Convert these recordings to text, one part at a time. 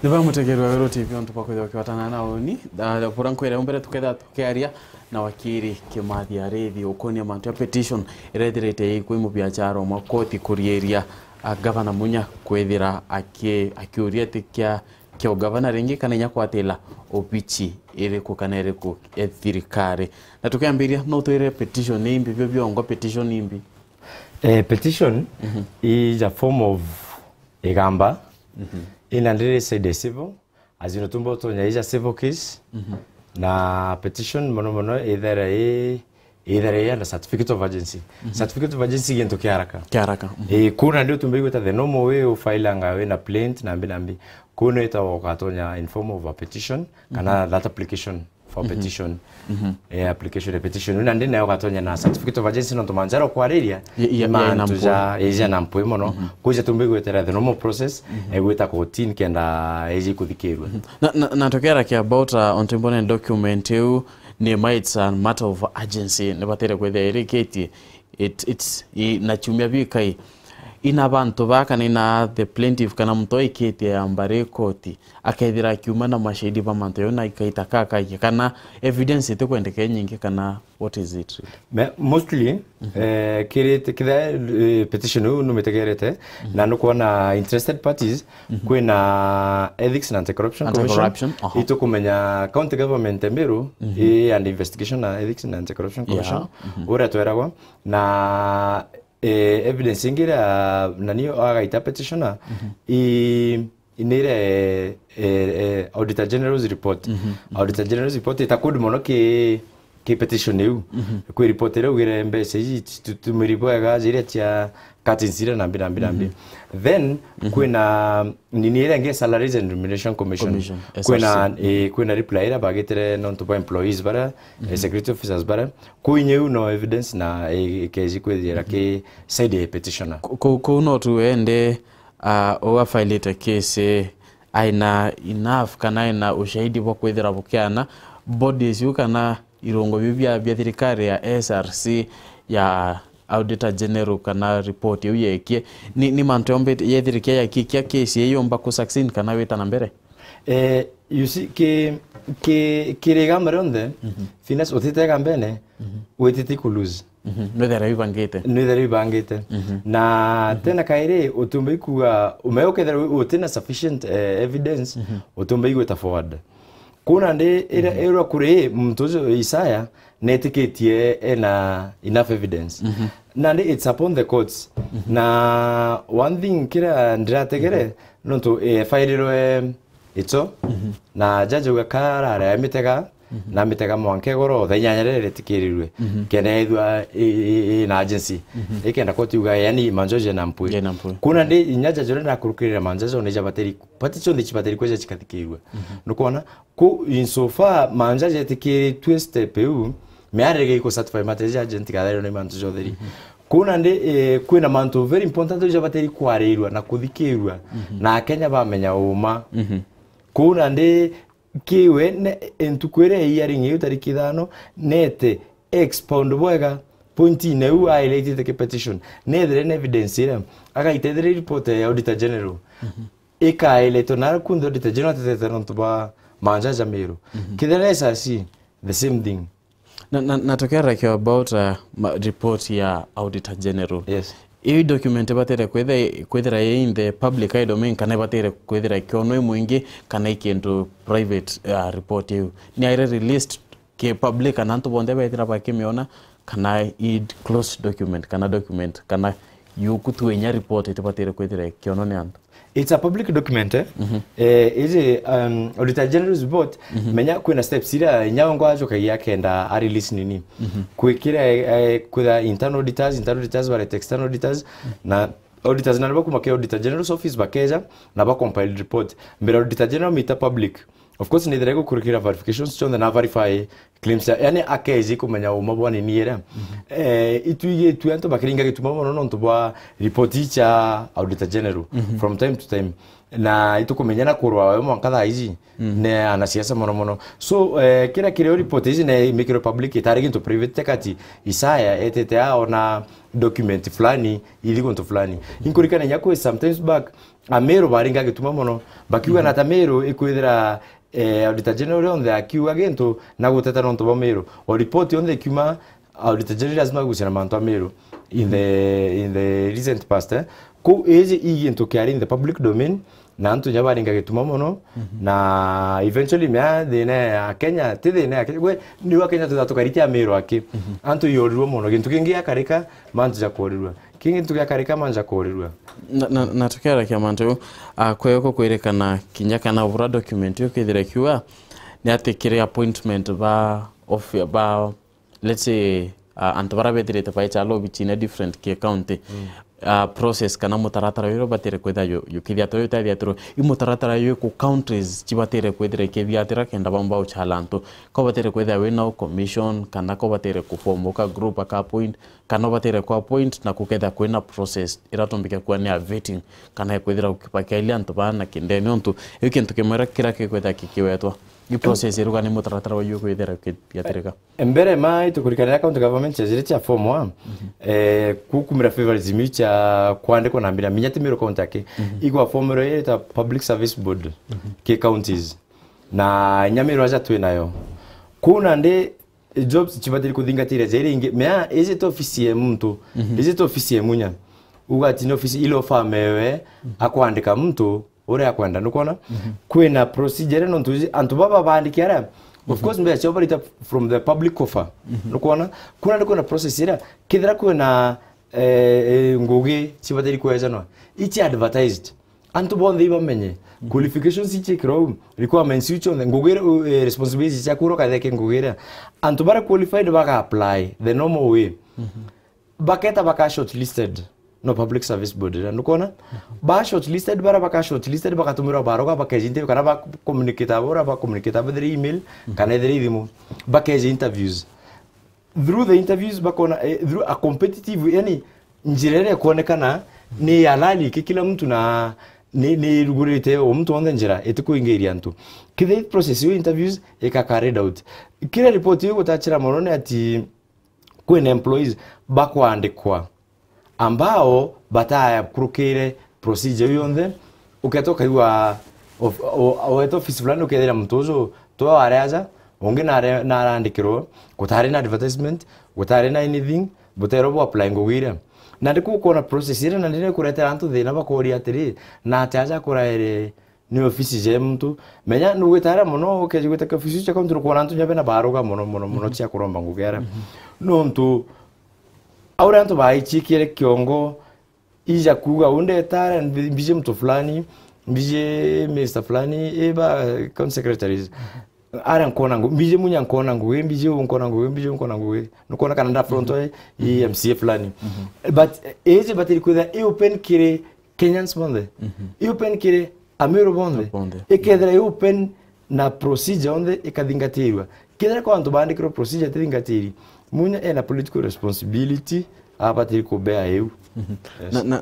Niba mutegerwa Wero TV on tupako wakiwatana nao ni puranko ile umbere tuketha tukiaria na wakiri Kimathi Arithi ukonia mantu ya petition iretirete kwi mubiacharo makoti kurieria Governor Munya kwethira akiuria tikia kyo governor ringi kana nya kwatela opichi iri kukanere ku ethirikari na tukiambiria no twire petition ni imbi byo ngo petition imbi petition is a form of igamba in under the civil as you know tumbo to nya is a civil case na petition mono either a certificate of agency certificate of agency gento kiaraka kuna ndio tumbigweta the normal way of filing a plaint na mbi kuna ita wakatonya in form of a petition kana that application for petition application a petition na ndine wakatonya na certificate of agency no tumanjaro kwa area ya na mpoimo no kuja tumbigweta the normal process egweta ko tin kenda eji kuthikirwa na tokera ki about on temporary document you it's a matter of urgency nebatere kwethe iriketi it's nachumia bikai ina bantu baka na the plaintiff kana mtoi kete ambare koti akaithira kiuma na mashahidi ba mantu yona ikaita kaka kana evidence ite kwendeke nyingi kana what is it mostly kirete kida petition no metegerete na no kuona interested parties kwena ethics and anti-corruption commission ito kumenya county government emberu and investigation and ethics and anti-corruption commission ora tweragwa na evidence ingira naniyo agaita petitioner inire auditor general's report auditor general's report itakudu mono ke petition eu ku report ero gire mbese tumiribo gaje tia katinsira na mbi then kwena ninire nge salaries and remuneration commission kwena reply ra bagetere non to employees bara security officers bara kuinyu no evidence na keji kwethira ke side petitioner ko no to ende over file case aina enough kana ina ushahidi wa kwethira bukiana bodies yu kana irongo bibya bya thirikari ya SRC ya auditor general kana report yu yekie ni mantu yombe yethirikia ya kikia case yeyo mba ku succeed kana weta na mbere you see ke maronde finance otitega mbene wetiti ku lose no there ibangite na tena kaire utumbe kuga umeokethera utina sufficient evidence utumbe igweta forward kuna ndi era kure mtozo Isaya netiketie enough evidence na ndi it's upon the courts na one thing kira ndirategere nonto fairiro ito na judge ugakarara amitega na mitega mwanke goro thanyanyarere tikirirwe kenethwa na agency ikenda koti uga yani manjoje na mpui kuna ndi nyaja jore na kurukirira manjoje oneja bateri paticho ndi chibateri kweje chikathikirwe nukona ko insofa manjoje tikiri twist peu mearege iko certify mateja agent kadero ni manjoje theri kuna ndi kwina mantu very important uja bateri kwarirwa na kuthikirwa na Kenya bamenya uma kuna ndi kiwe ne entukwere hearing yu tariki 5 nete expound bwega pointi ne u highlighted the petition ne there evidence ira agaite the report ya auditor general eka ile na kundo auditor general tete no tuba manja jamiro kidere sasi the same thing na tokera like about report ya auditor general yes iyi document batere kwethira in the public eye domain kana batere kwethira kiono mwingi kana ikindu private report you ni aire released ke public kana ntu bonde baitira bakimiona kana id closed document kana yukutwenya report itabatere kwethira kiono ni antu it's a public document is auditor general's report menya kuna steps ira nyawo ajo kai yakenda a release nini kwikira kwa internal auditors bare external auditors na auditors na bako make auditor general's office bakeja na ba compiled report mbere auditor general mita public of course ni dirego kurikira verifications chonde na verify claims yani akezi kumenya umabwana niera ituige tuanto bakiringa gituma no nto bwa report cha auditor general from time to time na itukumenyana kurwa wewe mwankatha hizi ne anasiasa mono so kila kile report hizi na make public itarigi to private tekati Isaya etete ona document fulani ili konto fulani inkurikana nyako sometimes back Amero baringa gituma mono bakiuga na Tamero ikwithira Auditor General on the akiuga gento na guteta nonto bomero o report on the kuma Auditor General lazima gusira manto Amero in the recent past ko ezi igento kyari in the public domain na antu nyabaringa gituma mono na eventually mea dene Kenya tidene we ni wa Kenya tutatukariti Amero aki antu yorirwo mono gintu kingi akarika mantu ja korirwa kingi tukia karika manja korirwa na tukera kia mantu kweko kwerekana kinya kana vura document yo kithira kiwa ni atikire appointment ba of ba let's say antobara bedirete pa chalo bichina different ke county process kana mutaratara yo batere kwetha yo kithia to yotathia tro imutaratara yo ku countries chibatere kwethira kithia tira kenda bamba uchalanto ko batere kwetha we now commission kana ko batere ku form ka group ka point kana batere ku appoint na kuketha kwena process iratombika kwa ni vetting kana kwethira ukipakia ile antobana kindeni onto ikintu kimera kira kwetha kikiwetwa i process iruga ni mutaratara yo kwethira kiatereka mbere mai tukurikana county government chaziricha form 1 kukumira favorism cha kwandiko na mbira minyati miro county yake igwa form ro ta public service board ke counties na nyamiro aja twe nayo kuna ndi jobs chibatiri kudhingatira zaire inge mea is to office ya mtu is to office ya munya ugati no office ile ofamewe akwandika mtu ore akwenda nukona kwena procedure no ntuzi antu baba bandikira of course mbe chobarita from the public offer nukona kuna ndiko na process ira kidira kwena ngugi chibatiri kweza no ichi advertised antu bonde ibamenye qualifications ichi kro requirements ichi on ngugi responsibilities cha kuro kadeke ngugi antu bara qualified baka apply the normal way baketa baka shortlisted no public service board nukona ba shortlisted bara baka shortlisted baka tumira baroga baka interview kana ba communicate abora ba communicate abra email kana edri dimo baka interviews through the interviews bakona through a competitive yani njirere kuonekana ni halali kila mtu na ni rugurite o mtu onde njira etikuingeria ntu kile process yo interviews eka carried out kila report yo gutachira monone ati kwene employees bakwandikwa ambao bataya kurukire procedure yonde ukatoka iwa oeto office fulani ukethera mtozo to areaza onge na arandikiro kutari na advertisement kutari na anything butero bo apply ngwira na ndiku kona process ira na ndine kuretera antu thina bakori atiri na ataja kuraire ni office je mtu menya nugitara muno ukejigwita office cha kontu kona antu nyabe na baroga muno cia kuromba ngugera no mtu aura antu baichikire kiongo ija kuga unde tara mbije mtu fulani mbije minister fulani eba county secretaries ara nkona ngo mbije munya nkona ngo mbije nkona ngo mbije nkona ngo nukona kananda fronto MCA fulani but age batiri kuda open kire Kenyans bonde open kire Amero bonde ekedra open na procedure onde ekadingatirwa kidra kwa antu bandi kro procedure tidingatiri munya na political responsibility abatiri kubea eu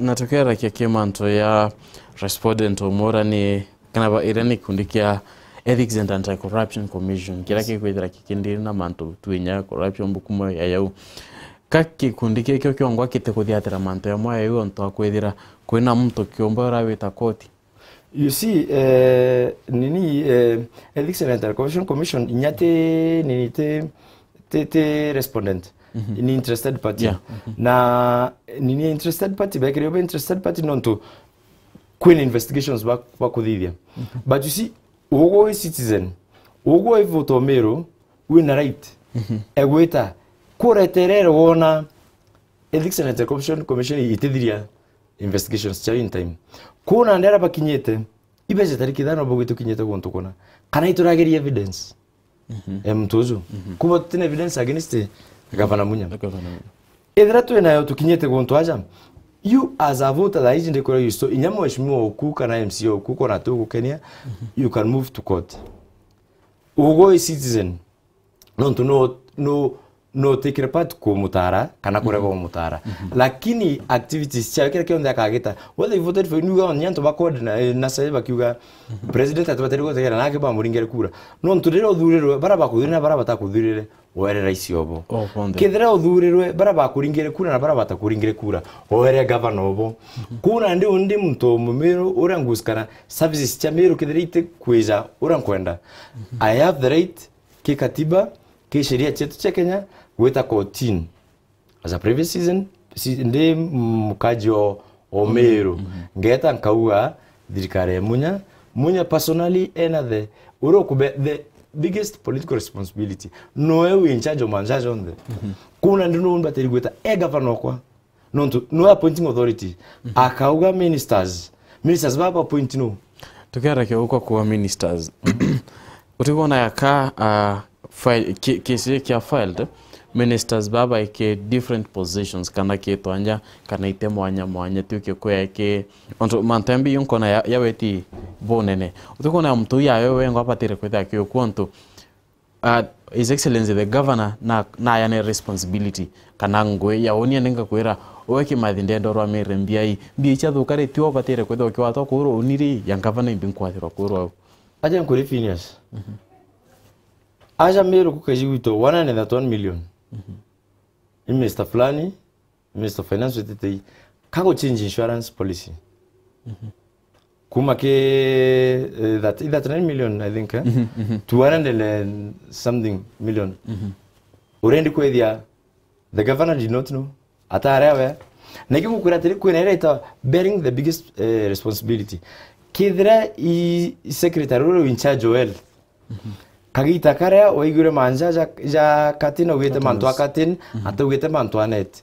na tokera kia kimanto ya respondent omora ni kana ba irani kundikia Ethics and Anti-Corruption Commission kira kikwithira kikindiri na mantu twinya corruption bukumo ya yau kakikundike kyo kyongwa kite kuthiatira mantu ya mwa yau onto akwithira kwina mtu kiomba rawita koti. You see Ethics and Anti-Corruption Commission inyate nini te respondent ni interested party na nini interested party bakiri obe interested party nonto kwina investigations bakuthithia but you see ugo citizen ugo votomero wina right egweta kureterero wona Ethics and Anti-Corruption Commission itithiria investigations cha in time kuna ndera bakinyete ibeje tariki thano bogwitu kinyete gonto kona kana iturageria evidence mtozo kuba tena evidence against gavana munya edra tu nayo tukinyete gonto aja you as a voter that isn't the so inyamo heshimiwa oku kana MCO oku kona tu Kenya you can move to court ugo citizen no no take part ko mutara kana kurega mutara lakini activities cha kile kionde akagita whether you voted for new on nyanto bakode na sasa kiuga president atbateri go tegera nake ba muringere kura no nturire uthurirwe bara bakuthirina bara batakuthirire were raisi obo kithira uthurirwe bara bakuringere kura na bara batakuringere kura were governor obo kuna ndi mtu mumiro uranguskana services cha miro kithirite kweza urankwenda I have the right kikatiba kisheria chetu cha Kenya weta kotini as a previous season ndi mkajo omero ngeta nkauga dirikare munya personally and the biggest political responsibility no we in charge of manjaje on the kuna ndino mbateri gweta governor kwa no appointing authority akauga ministers baba appoint no tukera ke uko kwa ministers utikona yaka file kesi kia filed ministers baba ike different positions kana ke twanja kana ite mwanya tuke kwa yake onto mantambi yonkona yaweti bonene utikona mtu ya wewe ngo apatire kwa yake yokonto His Excellency the Governor na yana responsibility kana ngwe ya onia nenga kwera oke mathinde ndoro amerembia i bicha thukare tio batire kwa thoko wato kuro uniri ya governor ndinkwathira kuro aje nkuri Phineas aja mero kukaji wito 101 million Mr. Flani Mr. Finance wetete kago change insurance policy kuma ke that 9 million I think 200 and something million urendi kwethia the governor did not know atarewe nekimu kuratiri kwenereta bearing the biggest responsibility kidra I secretary in charge of health kagita karea oigure manja ja katina ugete mantu akatin atugete mantu anet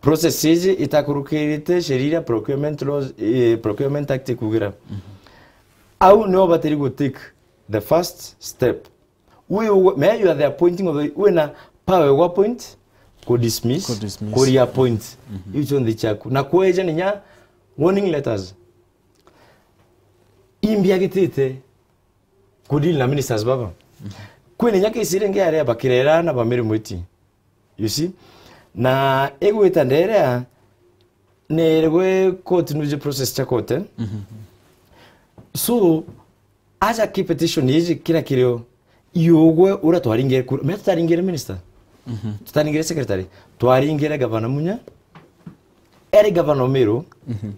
processes itakurukirite sheria procurement laws procurement act kugira au no bateri go take the first step we may you are the appointing of we na power wa point ko dismiss ko reappoint hicho ndi chako na kueja ninya warning letters imbia gitite kudili na ministers baba kwene nyake isirenge area bakirera na bamiri mwiti you see na egweta ndera nerwe court nuje process cha court so aja ki petition yiji kila kilio yogwe ura twaringere me tutaringere minister tutaringere secretary twaringere governor munya eri governor mero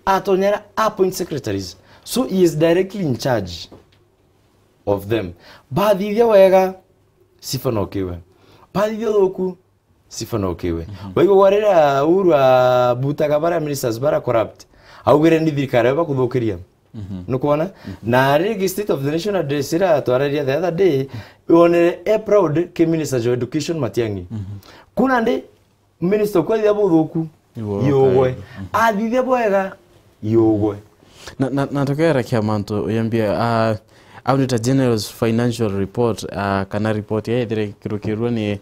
atonyera appoint secretaries so he is directly in charge of them baadhi ya wega sifanokewe baadhi ya loku sifanokewe waigo warera urwa butaga bara ministers bara corrupt augere ni thirikari ba kuthokeria nukuona na regi state of the nation address ira twararia the other day onere a proud ke minister of education Matiang'i kuna ndi minister kwa thia buthuku yogwe athithia bwega yogwe na tokera kia manto yambia Auditor General's financial report kana report ya dire kirukirwa ni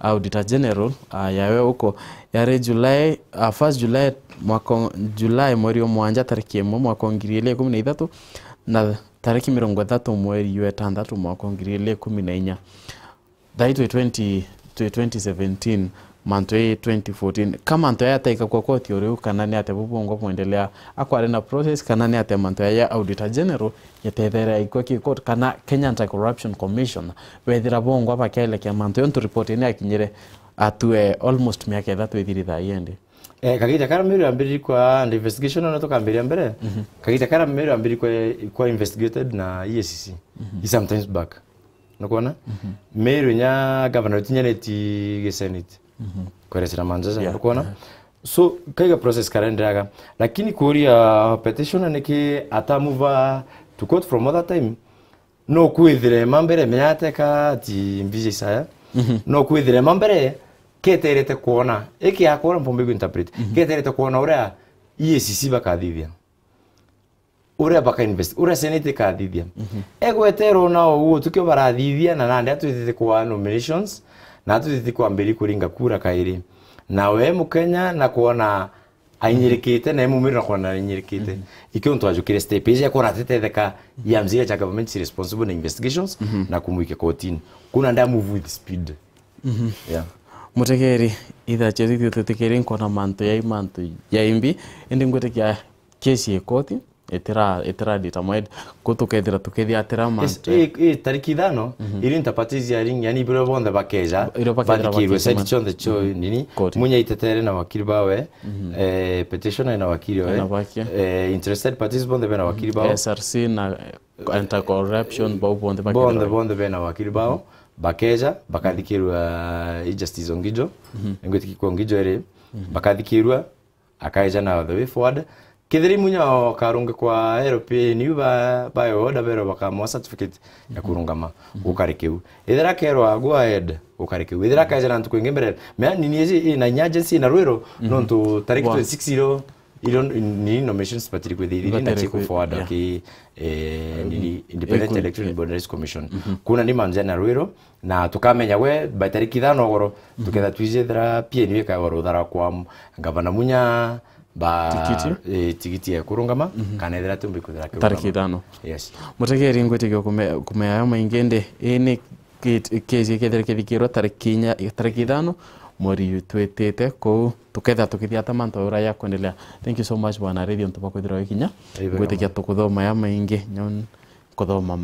Auditor General yawe uko yare July 1st July mwaka July mweri mwanja tariki 1 mwaka 2013 na tariki 30 mweri wa 6 mwaka 2014 daito 2017 manto 2014 kama manto ya taika kwa koti ore kana ni ate bubongo kuendelea akware na process kana ni ate manto ya Auditor General yetethera iko ki court kana Kenya Anti-Corruption Commission wethira bongo abakele kia manto yonto report ni akinyire atue almost miaka 3 ithira yende kagita kara mero ambiri kwa investigation na toka ambiri ambere kagita kara mero ambiri kwa investigated na EACC sometimes back nakuona mero nya governor tinyaneti ge senate kwa manjaza nakuona so kaiga process karendaga lakini kuria petition niki atamuva to court from other time no kwithire mambere meateka ati mbije saya no kwithire mambere keterete kuona eki akora mpombe interpret keterete kuona ura EACC bakathithia ura baka invest ura senate kathithia egwetero na ugu tukio barathithia na nande atwithite kwa nominations na atwithite kwa mbiri kuringa kura kairi na we mukenya na kuona ainyirikite na mumiro kuona ainyirikite ikyo ntwajukire step ya kora tetetheka ya mzire cha government responsible na investigations na kumuike kotini kuna nda move with speed yeah mutegeri itha chethi tutikeri nkona mantu ya imbi indi ngwete kya kesi ekoti etira dita moed kutukethira tukethia atira mantu tariki 5 iri ntapatizia ring yani biro bonde bakeja badikirwe side chonde cho nini munya itetere na wakili bawe petition na wakili we interested parties bonde bena wakili bawe SRC na anti corruption bonde bena wakili bawe bakeja bakathikirwa Justice Ongijo ngwetiki kwa Ongijo ere bakathikirwa akaeja na the way forward kithiri munya karunge kwa LP ni ba order bero bakamwa certificate ya kurungama ukarekeu ithira kerwa go ahead ukarekeu ithira kaeja na ntuko ngembere me nini na emergency na rwero no ntu tariki 60 ilo ni nominations patiri kwithiri na chiko forward ki ni Independent Electoral Boundaries Commission kuna ni manja na rwero na tukamenya we by tariki 5 goro tuketha twizethera pia ni ka goro thara kwa gavana munya tikiti ya kurungama kana ithira tumbi kuthira tariki 5 yes mutegeri ngwete kumea maingende ene kezi kethira kithikirwa tariki 5 mweri twetete ko tuketha tukithia tamanto ura ya kuendelea. Thank you so much bwana Radio Ntupa kwithira wikinya ngwete kia tukuthoma ya maingi nyon kuthoma